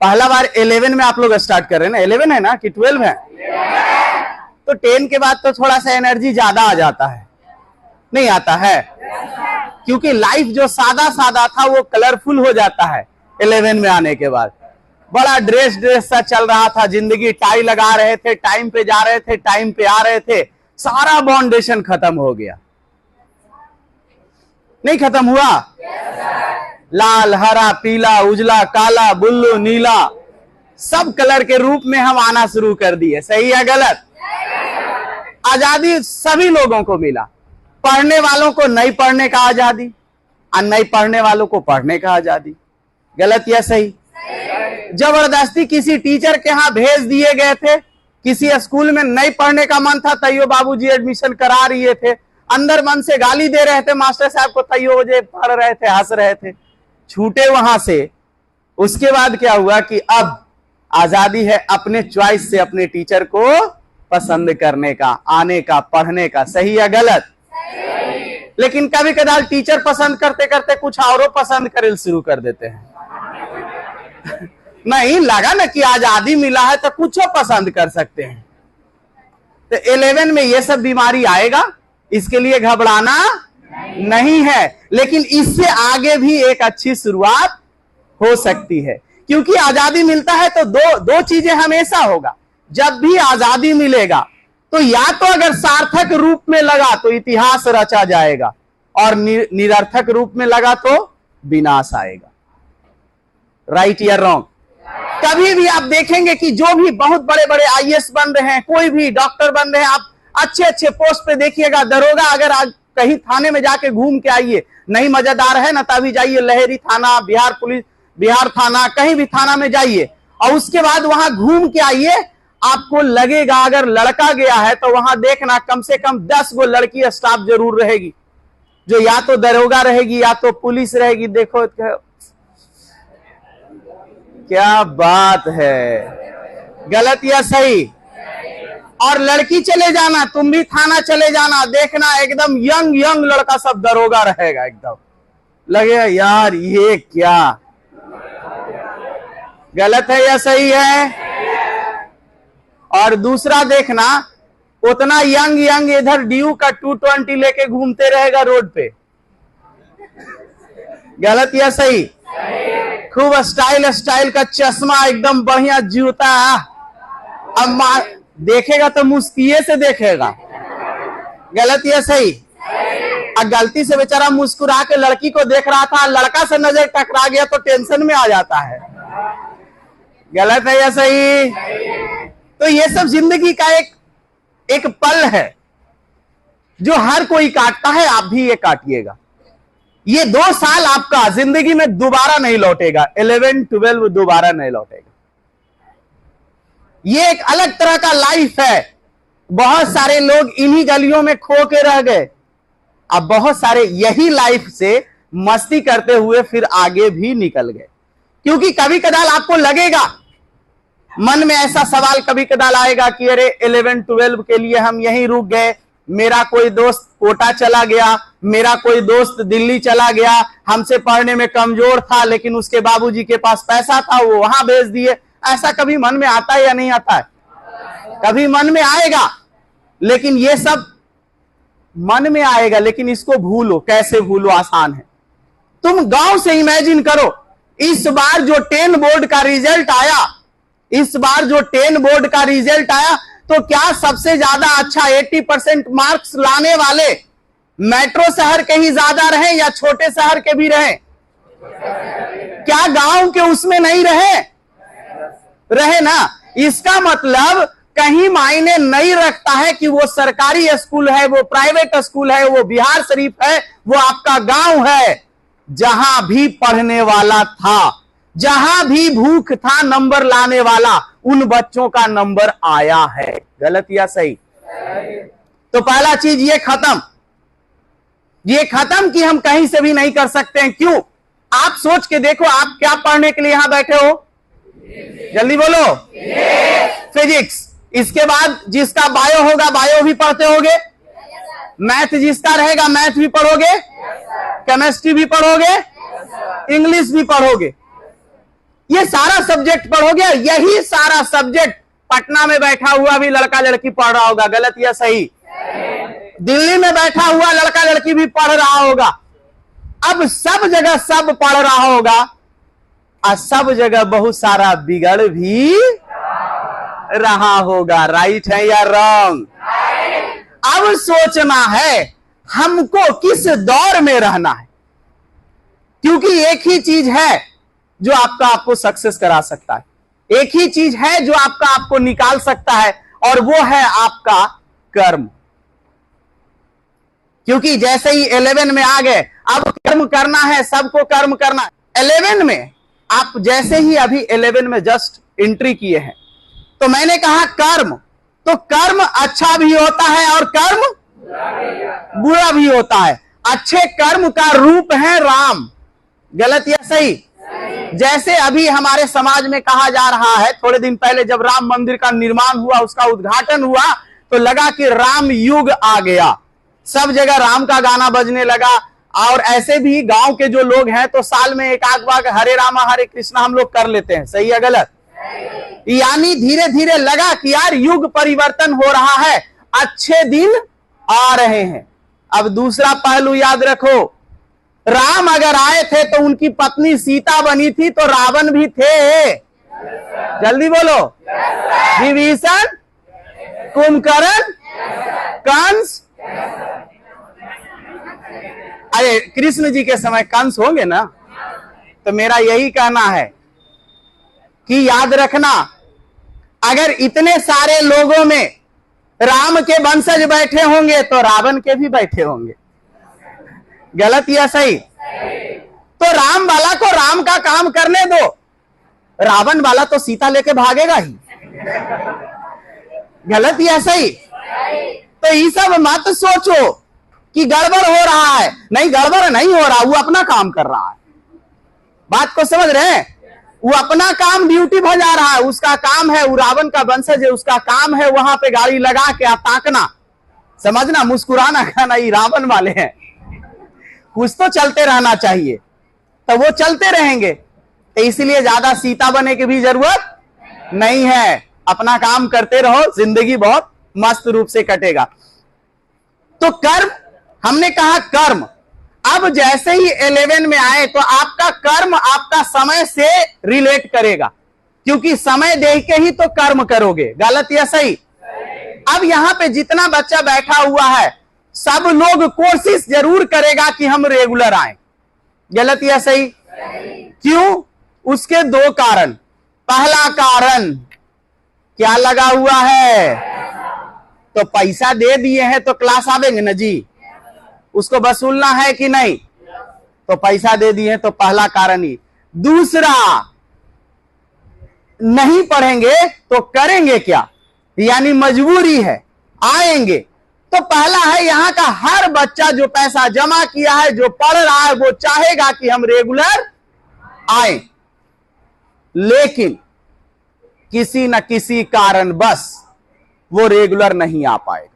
पहला बार 11 में आप लोग स्टार्ट कर रहे हैं ना, 11 है ना कि 12 है? तो 10 के बाद तो थोड़ा सा एनर्जी ज्यादा आ जाता है, नहीं आता है? क्योंकि लाइफ जो सादा सादा था वो कलरफुल हो जाता है 11 में आने के बाद। बड़ा ड्रेस सा चल रहा था जिंदगी, टाई लगा रहे थे, टाइम पे जा रहे थे, टाइम पे आ रहे थे, सारा बाउंडेशन खत्म हो गया। नहीं खत्म हुआ? लाल, हरा, पीला, उजला, काला, बुल्लू, नीला, सब कलर के रूप में हम आना शुरू कर दिए। सही है गलत? आजादी सभी लोगों को मिला। पढ़ने वालों को नहीं पढ़ने का आजादी और नहीं पढ़ने वालों को पढ़ने का आजादी। गलत या सही? जबरदस्ती किसी टीचर के यहां भेज दिए गए थे, किसी स्कूल में नहीं पढ़ने का मन था, तैयो बाबूजी एडमिशन करा रहे थे, अंदर मन से गाली दे रहे थे मास्टर साहब को, तैयो जे पढ़ रहे थे, हंस रहे थे, छूटे वहां से। उसके बाद क्या हुआ कि अब आजादी है अपने चॉइस से अपने टीचर को पसंद करने का, आने का, पढ़ने का। सही या गलत? लेकिन कभी कदार टीचर पसंद करते करते कुछ औरों पसंद करे शुरू कर देते हैं। नहीं लगा ना कि आजादी मिला है तो कुछ पसंद कर सकते हैं। तो 11 में ये सब बीमारी आएगा, इसके लिए घबराना नहीं है, लेकिन इससे आगे भी एक अच्छी शुरुआत हो सकती है। क्योंकि आजादी मिलता है तो दो चीजें हमेशा होगा। जब भी आजादी मिलेगा तो या तो अगर सार्थक रूप में लगा तो इतिहास रचा जाएगा, और निरर्थक रूप में लगा तो विनाश आएगा। राइट या रॉन्ग? कभी भी आप देखेंगे कि जो भी बहुत बड़े बड़े आईएएस बन रहे हैं, कोई भी डॉक्टर बन रहे हैं, आप अच्छे अच्छे पोस्ट पे देखिएगा, दरोगा अगर आज कहीं थाने में जाके घूम के आइए, नहीं मजेदार है ना, तभी जाइए लहेरी थाना, बिहार पुलिस, बिहार थाना, कहीं भी थाना में जाइए और उसके बाद वहां घूम के आइए, आपको लगेगा अगर लड़का गया है तो वहां देखना कम से कम 10 गो लड़की स्टाफ जरूर रहेगी, जो या तो दरोगा रहेगी या तो पुलिस रहेगी। देखो क्या बात है, गलत या सही? और लड़की चले जाना, तुम भी थाना चले जाना, देखना एकदम यंग यंग लड़का सब दरोगा रहेगा, एकदम लगेगा यार ये क्या। गलत है या सही है? और दूसरा देखना, उतना यंग यंग इधर ड्यू का 220 लेके घूमते रहेगा रोड पे। गलत या सही? खूब स्टाइल का चश्मा, एकदम बढ़िया जूता, अब देखेगा तो मुस्किए से देखेगा। गलत या सही? और गलती से बेचारा मुस्कुरा के लड़की को देख रहा था, लड़का से नजर टकरा गया तो टेंशन में आ जाता है। गलत है या सही? तो ये सब जिंदगी का एक पल है जो हर कोई काटता है, आप भी ये काटिएगा। ये 2 साल आपका जिंदगी में दोबारा नहीं लौटेगा, 11-12 दोबारा नहीं लौटेगा। ये एक अलग तरह का लाइफ है। बहुत सारे लोग इन्हीं गलियों में खो के रह गए, अब बहुत सारे यही लाइफ से मस्ती करते हुए फिर आगे भी निकल गए। क्योंकि कभी कदार आपको लगेगा, मन में ऐसा सवाल कभी कदार आएगा कि अरे 11-12 के लिए हम यहीं रुक गए, मेरा कोई दोस्त कोटा चला गया, मेरा कोई दोस्त दिल्ली चला गया, हमसे पढ़ने में कमजोर था लेकिन उसके बाबूजी के पास पैसा था, वो वहां भेज दिए। ऐसा कभी मन में आता है या नहीं आता है? कभी मन में आएगा, लेकिन ये सब मन में आएगा, लेकिन इसको भूलो। कैसे भूलो? आसान है। तुम गांव से इमेजिन करो, इस बार जो 10 बोर्ड का रिजल्ट आया, इस बार जो 10 बोर्ड का रिजल्ट आया, तो क्या सबसे ज्यादा अच्छा 80% मार्क्स लाने वाले मेट्रो शहर के ही ज्यादा रहे या छोटे शहर के भी रहे? क्या गांव के उसमें नहीं रहे ना? इसका मतलब कहीं मायने नहीं रखता है कि वो सरकारी स्कूल है, वो प्राइवेट स्कूल है, वो बिहार शरीफ है, वो आपका गांव है। जहां भी पढ़ने वाला था, जहां भी भूख था नंबर लाने वाला, उन बच्चों का नंबर आया है। गलत या सही? तो पहला चीज ये खत्म कि हम कहीं से भी नहीं कर सकते हैं। क्यों? आप सोच के देखो, आप क्या पढ़ने के लिए यहां बैठे हो? जल्दी बोलो। फिजिक्स। इसके बाद जिसका बायो होगा, बायो भी पढ़ते होगे। मैथ जिसका रहेगा, मैथ भी पढ़ोगे। केमिस्ट्री भी पढ़ोगे, इंग्लिश भी पढ़ोगे। ये सारा सब्जेक्ट पढ़ोगे, यही सारा सब्जेक्ट पटना में बैठा हुआ भी लड़का लड़की पढ़ रहा होगा। गलत या सही? दिल्ली में बैठा हुआ लड़का लड़की भी पढ़ रहा होगा। अब सब जगह सब पढ़ रहा होगा और सब जगह बहुत सारा बिगड़ भी रहा होगा। राइट है या रॉन्ग? अब सोचना है हमको किस दौर में रहना है, क्योंकि एक ही चीज है जो आपको सक्सेस करा सकता है, एक ही चीज है जो आपको निकाल सकता है, और वो है आपका कर्म। क्योंकि जैसे ही 11 में आ गए, अब कर्म करना है, सबको कर्म करना है। 11 में आप जैसे ही अभी 11 में जस्ट एंट्री किए हैं, तो मैंने कहा कर्म, तो कर्म अच्छा भी होता है और कर्म बुरा भी होता है। अच्छे कर्म का रूप है राम। गलत या सही? जैसे अभी हमारे समाज में कहा जा रहा है, थोड़े दिन पहले जब राम मंदिर का निर्माण हुआ, उसका उद्घाटन हुआ, तो लगा कि राम युग आ गया, सब जगह राम का गाना बजने लगा। और ऐसे भी गांव के जो लोग हैं तो साल में एक आध बार हरे रामा हरे कृष्णा हम लोग कर लेते हैं। सही है गलत? यानी धीरे धीरे लगा कि यार युग परिवर्तन हो रहा है, अच्छे दिन आ रहे हैं। अब दूसरा पहलू याद रखो, राम अगर आए थे तो उनकी पत्नी सीता बनी थी, तो रावण भी थे। जल्दी बोलो। विभीषण, कुंभकर्ण, कंस। अरे कृष्ण जी के समय कंस होंगे ना? तो मेरा यही कहना है कि याद रखना, अगर इतने सारे लोगों में राम के वंशज बैठे होंगे तो रावण के भी बैठे होंगे। गलत या सही? तो राम वाला को राम का काम करने दो, रावण वाला तो सीता लेके भागेगा ही। गलत या सही? तो ये सब मत सोचो कि गड़बड़ हो रहा है। नहीं, गड़बड़ नहीं हो रहा, वो अपना काम कर रहा है। बात को समझ रहे हैं? वो अपना काम ड्यूटी बजा रहा है, उसका काम है, वो रावण का वंशज है, उसका काम है वहां पे गाड़ी लगा के ताकना, समझना, मुस्कुराना, कहना ये रावण वाले हैं। कुछ तो चलते रहना चाहिए, तो वो चलते रहेंगे। तो इसलिए ज्यादा सीता बने की भी जरूरत नहीं है, अपना काम करते रहो, जिंदगी बहुत मस्त रूप से कटेगा। तो कर्म, हमने कहा कर्म। अब जैसे ही 11 में आए तो आपका कर्म आपका समय से रिलेट करेगा, क्योंकि समय देख के ही तो कर्म करोगे। गलत या सही? अब यहां पे जितना बच्चा बैठा हुआ है, सब लोग कोशिश जरूर करेगा कि हम रेगुलर आए। गलत या सही? क्यों? उसके दो कारण। पहला कारण क्या लगा हुआ है? तो पैसा दे दिए हैं तो क्लास आवेंगे ना जी, उसको वसूलना है कि नहीं? तो पैसा दे दिए हैं तो पहला कारण ही। दूसरा, नहीं पढ़ेंगे तो करेंगे क्या, यानी मजबूरी है, आएंगे। तो पहला है, यहां का हर बच्चा जो पैसा जमा किया है, जो पढ़ रहा है, वो चाहेगा कि हम रेगुलर आए, लेकिन किसी न किसी कारण बस वो रेगुलर नहीं आ पाएगा।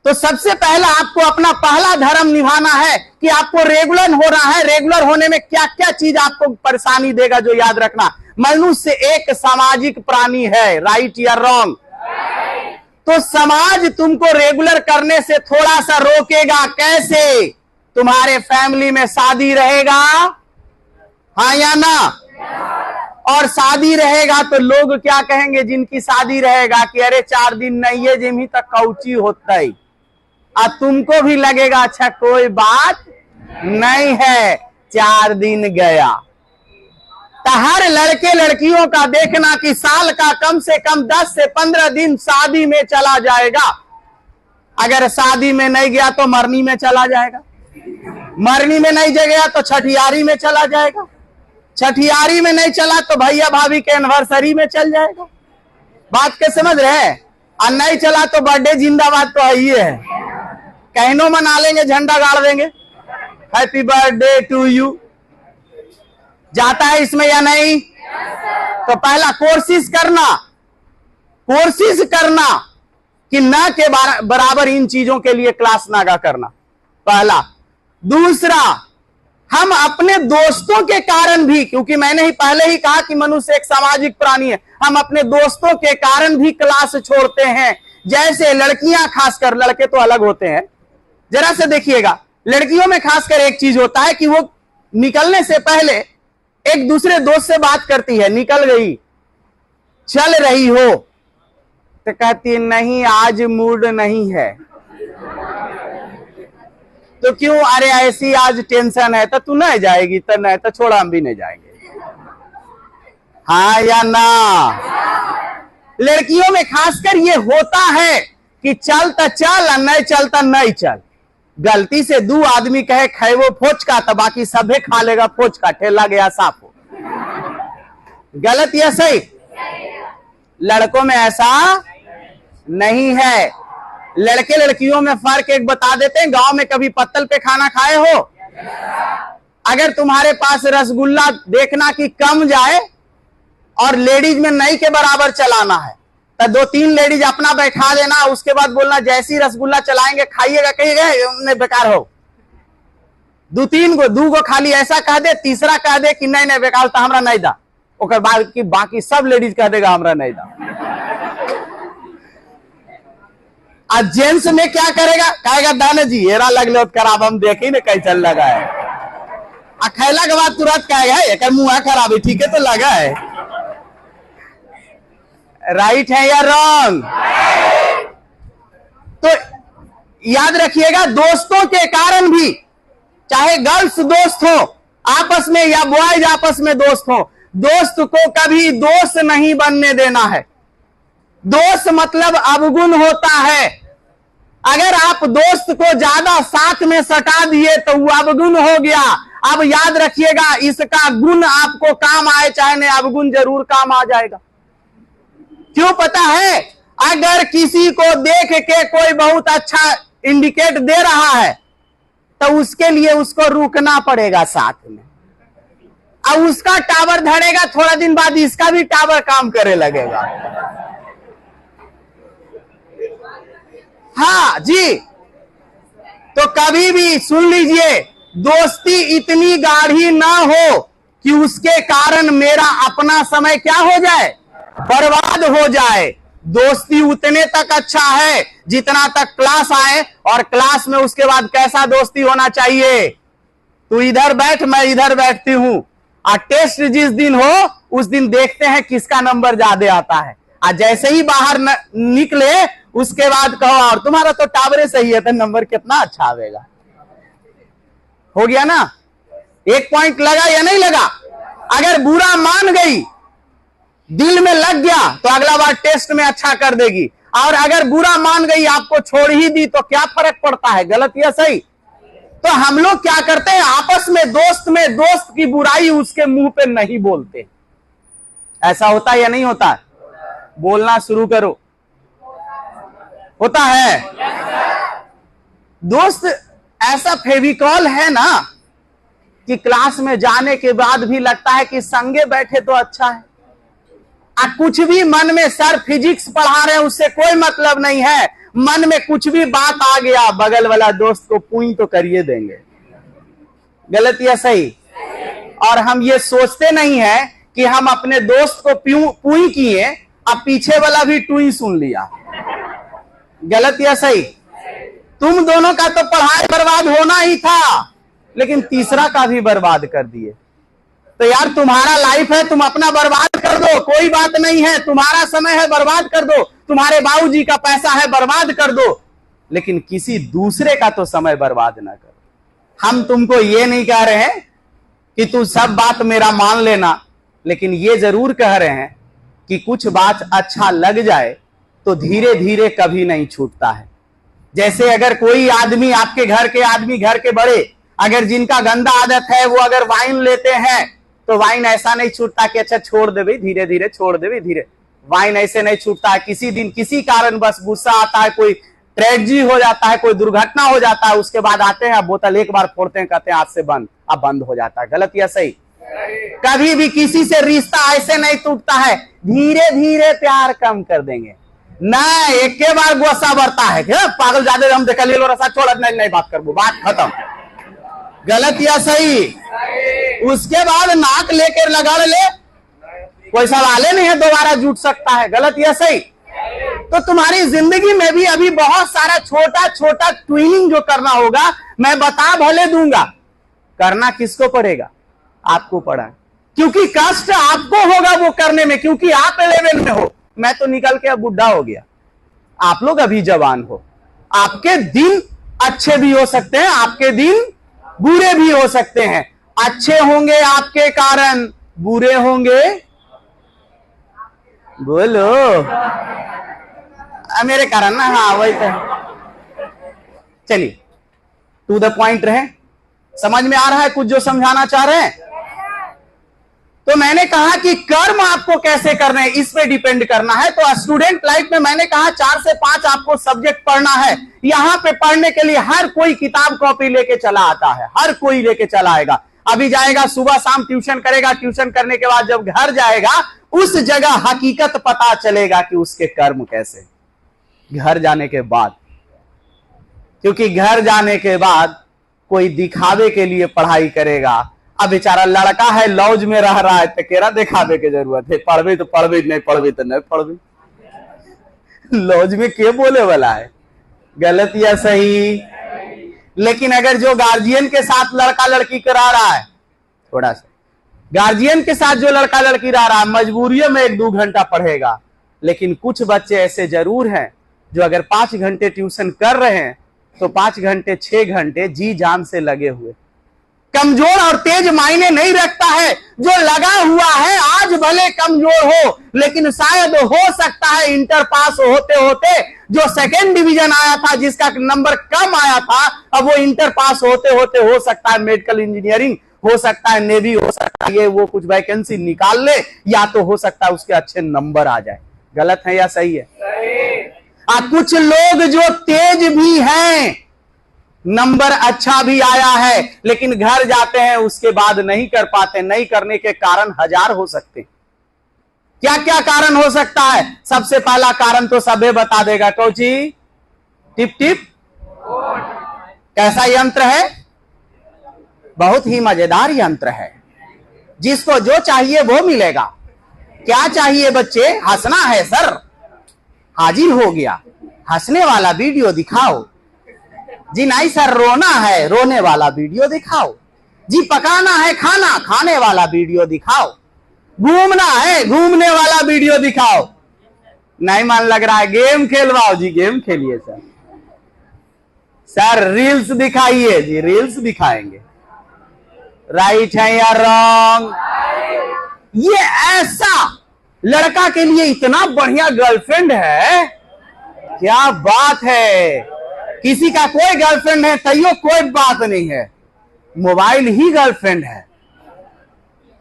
तो सबसे पहला आपको अपना पहला धर्म निभाना है कि आपको रेगुलर हो रहा है। रेगुलर होने में क्या क्या चीज आपको परेशानी देगा, जो याद रखना, मनुष्य एक सामाजिक प्राणी है। राइट या रॉन्ग? तो समाज तुमको रेगुलर करने से थोड़ा सा रोकेगा। कैसे? तुम्हारे फैमिली में शादी रहेगा, हाँ या ना? और शादी रहेगा तो लोग क्या कहेंगे जिनकी शादी रहेगा कि अरे 4 दिन नहीं है जिम ही तक कौची होता है, और तुमको भी लगेगा अच्छा कोई बात नहीं है, 4 दिन गया। तो हर लड़के लड़कियों का देखना कि साल का कम से कम 10 से 15 दिन शादी में चला जाएगा। अगर शादी में नहीं गया तो मरनी में चला जाएगा, मरनी में नहीं गया तो छठियारी में चला जाएगा, छठियारी में नहीं चला तो भैया भाभी के एनिवर्सरी में चल जाएगा। बात के समझ रहे हैं? और नहीं चला तो बर्थडे जिंदाबाद तो है ही है, कहनो मना लेंगे, झंडा गाड़ देंगे, हैप्पी बर्थडे टू यू। जाता है इसमें या नहीं? तो पहला कोशिश करना कि न के बराबर इन चीजों के लिए क्लास नागा करना, पहला। दूसरा, हम अपने दोस्तों के कारण भी, क्योंकि मैंने ही पहले ही कहा कि मनुष्य एक सामाजिक प्राणी है, हम अपने दोस्तों के कारण भी क्लास छोड़ते हैं। जैसे लड़कियां, खासकर, लड़के तो अलग होते हैं, जरा से देखिएगा, लड़कियों में खासकर एक चीज होता है कि वो निकलने से पहले एक दूसरे दोस्त से बात करती है, निकल गई, चल रही हो, तो कहती है नहीं आज मूड नहीं है। तो क्यों? अरे ऐसी आज टेंशन है। तो तू नहीं जाएगी? तो नहीं, तो छोड़ा, हम भी नहीं जाएंगे। हाँ या ना? लड़कियों में खासकर ये होता है कि चलता चल, नहीं चलता नहीं चल। गलती से दो आदमी कहे खैवो फोचका, तो बाकी सभे खा लेगा फोचका, ठेला गया साफ हो। गलत या सही? लड़कों में ऐसा नहीं है। लड़के लड़कियों में फर्क एक बता देते हैं। गांव में कभी पत्तल पे खाना खाए हो? अगर तुम्हारे पास रसगुल्ला देखना कि कम जाए और लेडीज में नहीं के बराबर चलाना है, तो 2-3 लेडीज अपना बैठा देना, उसके बाद बोलना जैसी रसगुल्ला चलाएंगे खाइएगा, कहिएगा बेकार हो। 2 गो खाली ऐसा कह दे, तीसरा कह दे कि नहीं नहीं बेकार होता, हमरा नहीं दा, ओकर बाकी सब लेडीज कह देगा हमरा नहीं दा। आज जेंट्स में क्या करेगा? कहेगा दाने जी हेरा लगले खराब, हम देखे न कैसे लगा है। खैला के बाद तुरंत कहेगा एक मुंह खराब है, ठीक है तो लगा है। राइट है या रॉन्ग? तो याद रखिएगा, दोस्तों के कारण भी, चाहे गर्ल्स दोस्त हो आपस में या बॉयज आपस में दोस्त हो, दोस्त को कभी दोस्त नहीं बनने देना है। दोस्त मतलब अवगुण होता है। अगर आप दोस्त को ज्यादा साथ में सटा दिए तो वो अवगुण हो गया। अब याद रखिएगा, इसका गुण आपको काम आए चाहे नहीं, अवगुण जरूर काम आ जाएगा। क्यों पता है? अगर किसी को देख के कोई बहुत अच्छा इंडिकेट दे रहा है तो उसके लिए उसको रुकना पड़ेगा साथ में। अब उसका टावर धड़ेगा, थोड़ा दिन बाद इसका भी टावर काम करे लगेगा। हाँ जी, तो कभी भी सुन लीजिए, दोस्ती इतनी गाढ़ी ना हो कि उसके कारण मेरा अपना समय क्या हो जाए, बर्बाद हो जाए। दोस्ती उतने तक अच्छा है जितना तक क्लास आए, और क्लास में उसके बाद कैसा दोस्ती होना चाहिए, तू इधर बैठ मैं इधर बैठती हूं, और टेस्ट जिस दिन हो उस दिन देखते हैं किसका नंबर ज्यादा आता है। और जैसे ही बाहर निकले उसके बाद कहो और तुम्हारा तो टावरे सही है, तो नंबर कितना अच्छा आवेगा। हो गया ना? 1 पॉइंट लगा या नहीं लगा? अगर बुरा मान गई, दिल में लग गया, तो अगला बार टेस्ट में अच्छा कर देगी। और अगर बुरा मान गई, आपको छोड़ ही दी, तो क्या फर्क पड़ता है, गलत या सही? तो हम लोग क्या करते हैं, आपस में दोस्त की बुराई उसके मुंह पे नहीं बोलते। ऐसा होता है या नहीं होता? बोलना शुरू करो। होता है? दोस्त ऐसा फेविकॉल है ना कि क्लास में जाने के बाद भी लगता है कि संगे बैठे तो अच्छा है। कुछ भी मन में, सर फिजिक्स पढ़ा रहे हैं उससे कोई मतलब नहीं है, मन में कुछ भी बात आ गया, बगल वाला दोस्त को पुई तो करिए देंगे। गलत या सही? और हम ये सोचते नहीं है कि हम अपने दोस्त को पुई किए, अब पीछे वाला भी टुई सुन लिया। गलत या सही? तुम दोनों का तो पढ़ाई बर्बाद होना ही था, लेकिन तीसरा का भी बर्बाद कर दिए। तो यार तुम्हारा लाइफ है, तुम अपना बर्बाद कर दो, कोई बात नहीं है। तुम्हारा समय है, बर्बाद कर दो। तुम्हारे बाबूजी का पैसा है, बर्बाद कर दो, लेकिन किसी दूसरे का तो समय बर्बाद ना करो। हम तुमको ये नहीं कह रहे हैं कि तू सब बात मेरा मान लेना, लेकिन ये जरूर कह रहे हैं कि कुछ बात अच्छा लग जाए तो धीरे धीरे कभी नहीं छूटता है। जैसे अगर कोई आदमी, आपके घर के आदमी, घर के बड़े, अगर जिनका गंदा आदत है, वो अगर वाइन लेते हैं तो वाइन ऐसा नहीं छूटता कि अच्छा छोड़ दे भाई, धीरे धीरे छोड़ दे भाई, धीरे। वाइन ऐसे नहीं छूटता है। किसी दिन किसी कारण बस गुस्सा आता है, कोई ट्रेजेडी हो जाता है, कोई दुर्घटना हो जाता है, उसके बाद आते हैं, बोतल एक बार फोड़ते हैं, कहते हैं आज से बंद, अब बंद हो जाता है। गलत या सही? कभी भी किसी से रिश्ता ऐसे नहीं टूटता है, धीरे धीरे प्यार कम कर देंगे ना, एक के बार गुस्सा बढ़ता है कि पागल ज्यादा हम देखा ले लो रसा छोड़, नहीं बात कर, बात खत्म। गलत या सही? उसके बाद नाक लेकर लगड़ ले, कोई सवाल नहीं है, दोबारा जुट सकता है। गलत या सही? तो तुम्हारी जिंदगी में भी अभी बहुत सारा छोटा छोटा ट्विनिंग जो करना होगा, मैं बता भले दूंगा, करना किसको पड़ेगा? आपको पड़ा, क्योंकि कष्ट आपको होगा वो करने में, क्योंकि आप लेवल में हो। मैं तो निकल के अब बुढ़ा हो गया, आप लोग अभी जवान हो। आपके दिन अच्छे भी हो सकते हैं, आपके दिन बुरे भी हो सकते हैं। अच्छे होंगे आपके कारण, बुरे होंगे, बोलो, मेरे कारण ना। हाँ वही तो। चलिए टू द पॉइंट रहे, समझ में आ रहा है कुछ जो समझाना चाह रहे हैं? तो मैंने कहा कि कर्म आपको कैसे करने हैं इस पे डिपेंड करना है। तो स्टूडेंट लाइफ में मैंने कहा 4 से 5 आपको सब्जेक्ट पढ़ना है। यहां पे पढ़ने के लिए हर कोई किताब कॉपी लेके चला आता है, हर कोई लेके चला आएगा। अभी जाएगा सुबह शाम ट्यूशन करेगा, ट्यूशन करने के बाद जब घर जाएगा उस जगह हकीकत पता चलेगा कि उसके कर्म कैसे, घर जाने के बाद। क्योंकि घर जाने के बाद कोई दिखावे के लिए पढ़ाई करेगा। अब बेचारा लड़का है, लॉज में रह रहा है, तो केरा दिखावे की जरूरत है? पढ़वे तो पढ़वे, नहीं पढ़वे तो नहीं पढ़वे। लॉज में के बोले वाला है? गलत या सही? लेकिन अगर जो गार्जियन के साथ लड़का लड़की करा रहा है, थोड़ा सा गार्जियन के साथ जो लड़का लड़की रह रहा है, मजबूरियों में 1-2 घंटा पढ़ेगा। लेकिन कुछ बच्चे ऐसे जरूर हैं जो अगर 5 घंटे ट्यूशन कर रहे हैं तो 5 घंटे 6 घंटे जी जान से लगे हुए। कमजोर और तेज मायने नहीं रखता है, जो लगा हुआ है आज भले कमजोर हो, लेकिन शायद हो सकता है इंटर पास होते होते जो 2nd डिवीजन आया था, जिसका नंबर कम आया था, अब वो इंटर पास होते होते हो सकता है मेडिकल इंजीनियरिंग, हो सकता है नेवी, हो सकता है ये वो कुछ वैकेंसी निकाल ले, या तो हो सकता है उसके अच्छे नंबर आ जाए। गलत है या सही है? कुछ लोग जो तेज भी हैं, नंबर अच्छा भी आया है, लेकिन घर जाते हैं उसके बाद नहीं कर पाते। नहीं करने के कारण हजार हो सकते। क्या क्या कारण हो सकता है? सबसे पहला कारण तो सबे बता देगा, कौची? Tip tip. कैसा यंत्र है? बहुत ही मजेदार यंत्र है, जिसको जो चाहिए वो मिलेगा। क्या चाहिए बच्चे? हंसना है सर, हाजिर हो गया। हंसने वाला वीडियो दिखाओ जी। नहीं सर, रोना है, रोने वाला वीडियो दिखाओ जी। पकाना है खाना, खाने वाला वीडियो दिखाओ। घूमना है, घूमने वाला वीडियो दिखाओ। नहीं मन लग रहा है, गेम खेलवाओ जी, गेम खेलिए सर। सर रील्स दिखाइए जी, रील्स दिखाएंगे। राइट है या रॉन्ग? ये ऐसा लड़का के लिए इतना बढ़िया गर्लफ्रेंड है, क्या बात है। किसी का कोई गर्लफ्रेंड है तैयो कोई बात नहीं है, मोबाइल ही गर्लफ्रेंड है।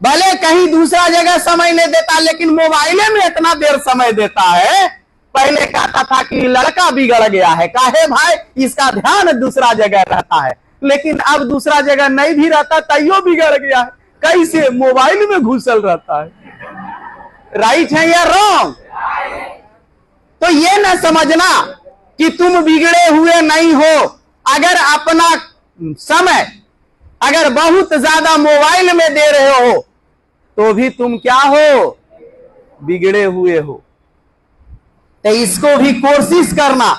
भले कहीं दूसरा जगह समय नहीं देता, लेकिन मोबाइले में इतना देर समय देता है। पहले कहता था कि लड़का बिगड़ गया है, काहे भाई? इसका ध्यान दूसरा जगह रहता है। लेकिन अब दूसरा जगह नहीं भी रहता तैयो बिगड़ गया है। कैसे? मोबाइल में घुसल रहता है। राइट है या रॉन्ग? तो ये ना समझना कि तुम बिगड़े हुए नहीं हो। अगर अपना समय अगर बहुत ज्यादा मोबाइल में दे रहे हो तो भी तुम क्या हो? बिगड़े हुए हो। तो इसको भी कोशिश करना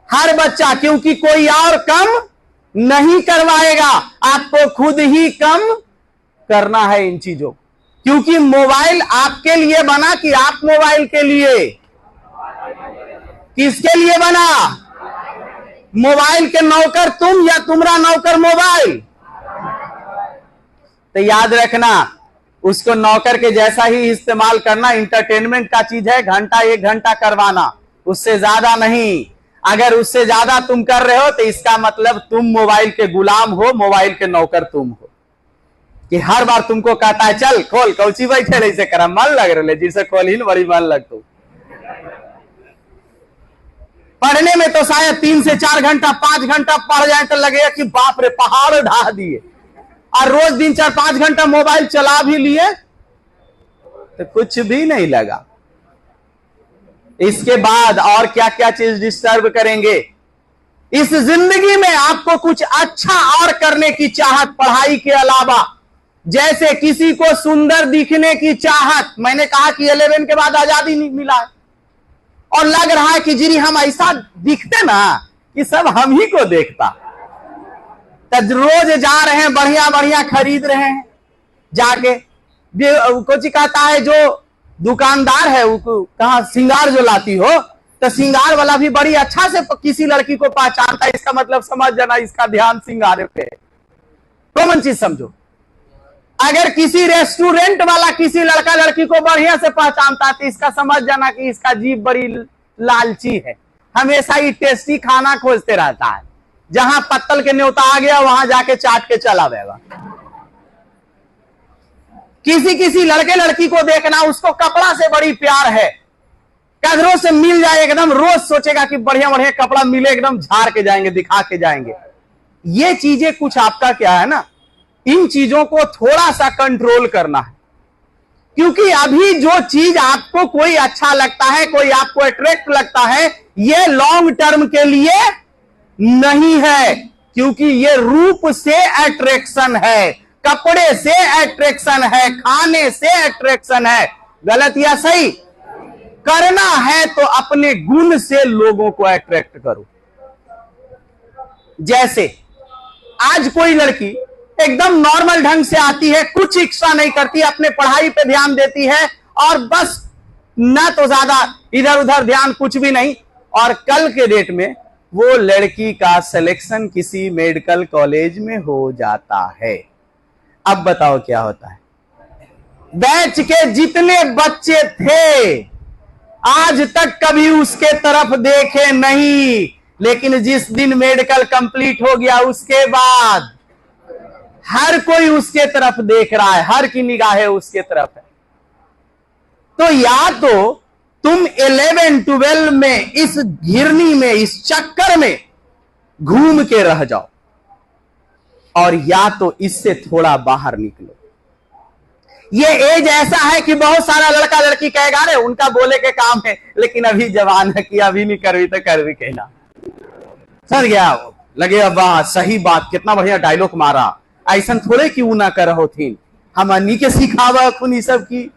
हर बच्चा, क्योंकि कोई और कम नहीं करवाएगा, आपको खुद ही कम करना है इन चीजों। क्योंकि मोबाइल आपके लिए बना कि आप मोबाइल के लिए? किसके लिए बना? मोबाइल के नौकर तुम या तुम्हारा नौकर मोबाइल? तो याद रखना, उसको नौकर के जैसा ही इस्तेमाल करना। इंटरटेनमेंट का चीज है, घंटा 1 घंटा करवाना, उससे ज्यादा नहीं। अगर उससे ज्यादा तुम कर रहे हो तो इसका मतलब तुम मोबाइल के गुलाम हो, मोबाइल के नौकर तुम हो। कि हर बार तुमको कहता है चल खोल, कौची बैठे ऐसे करा, मन लग रहे जिसे खोल ही बड़ी मन लग। तो पढ़ने में तो शायद 3 से 4 घंटा 5 घंटा पढ़ जाए तो लगेगा कि बाप रे पहाड़ ढा दिए। और रोज दिन 4-5 घंटा मोबाइल चला भी लिए तो कुछ भी नहीं लगा। इसके बाद और क्या क्या चीज डिस्टर्ब करेंगे? इस जिंदगी में आपको कुछ अच्छा और करने की चाहत पढ़ाई के अलावा, जैसे किसी को सुंदर दिखने की चाहत। मैंने कहा कि 11 के बाद आजादी नहीं मिला है और लग रहा है कि जी हम ऐसा दिखते ना कि सब हम ही को देखता। तो रोज जा रहे हैं, बढ़िया बढ़िया खरीद रहे हैं, जाके कुछ कहता है जो दुकानदार है वो कहा श्रृंगार जो लाती हो, तो श्रृंगार वाला भी बड़ी अच्छा से किसी लड़की को पहचानता है। इसका मतलब समझ जाना इसका ध्यान श्रृंगार पे है। कॉमन चीज समझो, अगर किसी रेस्टोरेंट वाला किसी लड़का लड़की को बढ़िया से पहचानता है तो इसका समझ जाना कि इसका जीभ बड़ी लालची है, हमेशा ही टेस्टी खाना खोजते रहता है। जहां पत्तल के न्योता आ गया वहां जाके चाट के चला गया। किसी लड़के लड़की को देखना, उसको कपड़ा से बड़ी प्यार है, कदरों से मिल जाए एकदम रोज सोचेगा कि बढ़िया बढ़िया कपड़ा मिले, एकदम झाड़ के जाएंगे, दिखा के जाएंगे। ये चीजें कुछ आपका क्या है ना, इन चीजों को थोड़ा सा कंट्रोल करना है। क्योंकि अभी जो चीज आपको कोई अच्छा लगता है, कोई आपको अट्रैक्ट लगता है, ये लॉन्ग टर्म के लिए नहीं है। क्योंकि ये रूप से अट्रैक्शन है, कपड़े से अट्रैक्शन है, खाने से अट्रैक्शन है। गलत या सही? करना है तो अपने गुण से लोगों को अट्रैक्ट करो। जैसे आज कोई लड़की एकदम नॉर्मल ढंग से आती है, कुछ इच्छा नहीं करती, अपने पढ़ाई पे ध्यान देती है और बस ना तो ज्यादा इधर उधर ध्यान, कुछ भी नहीं, और कल के डेट में वो लड़की का सिलेक्शन किसी मेडिकल कॉलेज में हो जाता है। अब बताओ क्या होता है? बैच के जितने बच्चे थे आज तक कभी उसके तरफ देखे नहीं, लेकिन जिस दिन मेडिकल कंप्लीट हो गया उसके बाद हर कोई उसके तरफ देख रहा है, हर की निगाहें उसके तरफ है। तो या तो तुम 11-12 में इस घिरनी में, इस चक्कर में घूम के रह जाओ, और या तो इससे थोड़ा बाहर निकलो। ये एज ऐसा है कि बहुत सारा लड़का लड़की कहेगा रे उनका बोले के काम है, लेकिन अभी जवान है कि अभी नहीं करवी तो करवी कहना। सर गया वो लगे, अब सही बात, कितना बढ़िया डायलॉग मारा, ऐसा थोड़े कि ना कर हो थी, हम अन्नी के सिखावा खुन सब की।